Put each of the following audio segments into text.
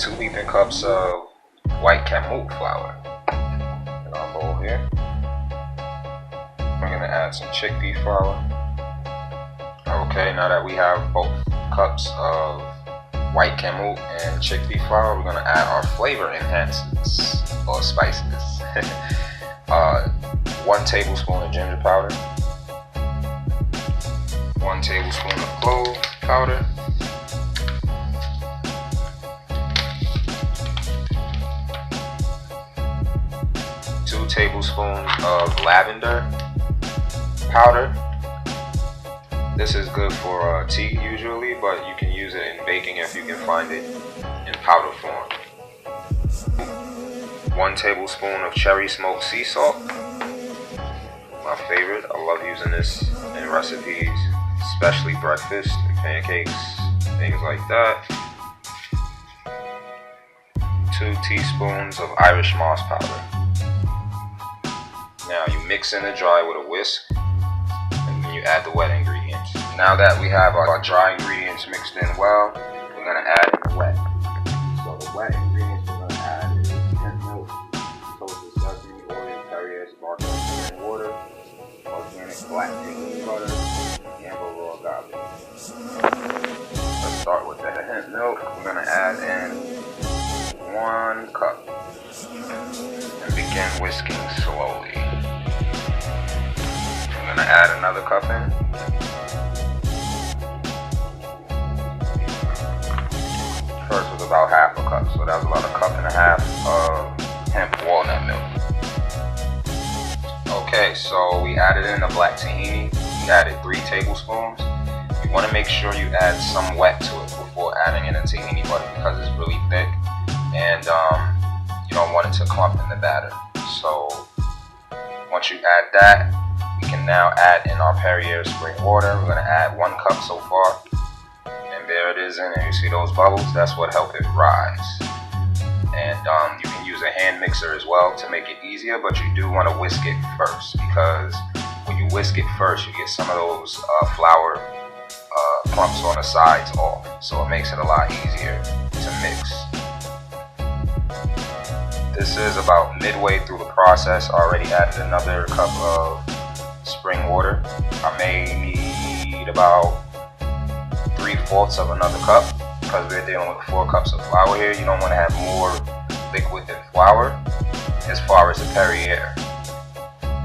2 heaping cups of white KAMUT flour in our bowl here. We're going to add some chickpea flour. Okay, now that we have both cups of white KAMUT and chickpea flour, we're going to add our flavor enhancers or spices. 1 tablespoon of ginger powder, 1 tablespoon of clove powder, 2 tablespoons of lavender powder. This is good for tea usually, but you can use it in baking if you can find it in powder form. 1 tablespoon of cherry smoked sea salt. My favorite. I love using this in recipes, especially breakfast and pancakes, things like that. 2 teaspoons of Irish moss powder. Now you mix in the dry with a whisk, and then you add the wet ingredients. Now that we have our dry ingredients mixed in well, we're going to add in the wet. So the wet ingredients we're going to add is hemp milk, toasted sesame oil, PERRIER, sparkling water, organic black baking butter, and raw agave. Let's start with the hemp milk. We're going to add in 1 cup and begin whisking slowly. I'm going to add another cup in. First was about half a cup, so that was about 1.5 cups of hemp walnut milk. Okay, so we added in the black tahini. We added 3 tablespoons. You want to make sure you add some wet to it before adding in the tahini butter because it's really thick, and you don't want it to clump in the batter. So once you add that, we can now add in our PERRIER spring water. We're going to add 1 cup so far. And there it is in there. You see those bubbles? That's what helps it rise. And you can use a hand mixer as well to make it easier, but you do want to whisk it first, because when you whisk it first, you get some of those flour clumps on the sides off. So it makes it a lot easier to mix. This is about midway through the process. I already added another cup of spring water. I may need about 3/4 of another cup because we're dealing with 4 cups of flour here. You don't want to have more liquid than flour as far as the PERRIER.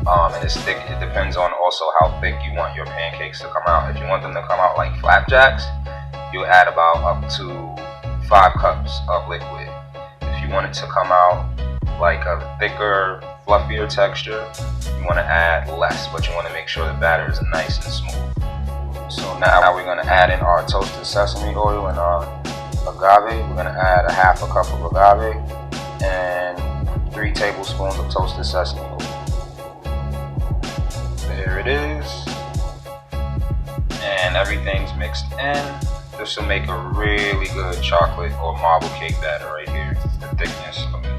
And it's thick. It depends on also how thick you want your pancakes to come out. If you want them to come out like flapjacks, you'll add about up to 5 cups of liquid. If you want it to come out like a thicker, fluffier texture, you want to add less, but you want to make sure the batter is nice and smooth. So now we're going to add in our toasted sesame oil and our agave. We're going to add 1/2 cup of agave and 3 tablespoons of toasted sesame oil. There it is. And everything's mixed in. This will make a really good chocolate or marble cake batter right here. The thickness of it.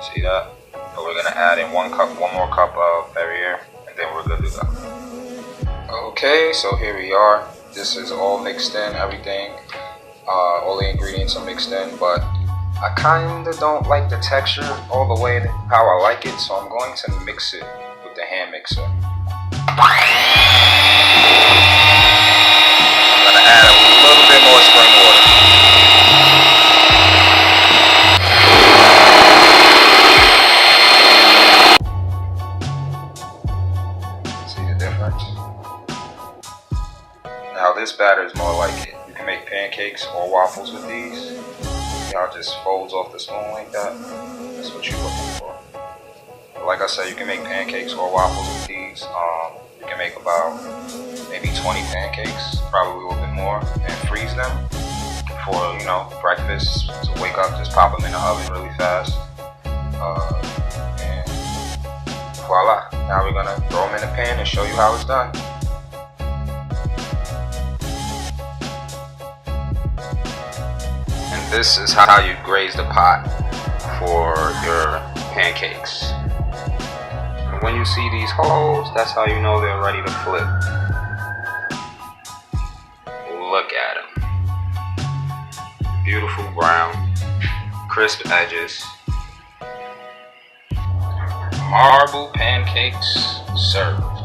See that? So we're going to add in 1 more cup of PERRIER, and then we're good to go. Okay, so here we are. This is all mixed in, everything. All the ingredients are mixed in, but I kind of don't like the texture all the way how I like it, so I'm going to mix it with the hand mixer. I'm going to add a little bit more spring water. Now this batter is more like it. You can make pancakes or waffles with these. See how it just folds off the spoon like that? That's what you're looking for. But like I said, you can make pancakes or waffles with these. You can make about maybe 20 pancakes, probably a little bit more, and freeze them for, you know, breakfast. So wake up, just pop them in the oven really fast. And voila. Now we're gonna throw them in the pan and show you how it's done. This is how you graze the pot for your pancakes. And when you see these holes, that's how you know they're ready to flip. Look at them. Beautiful brown. crisp edges. Marble pancakes served.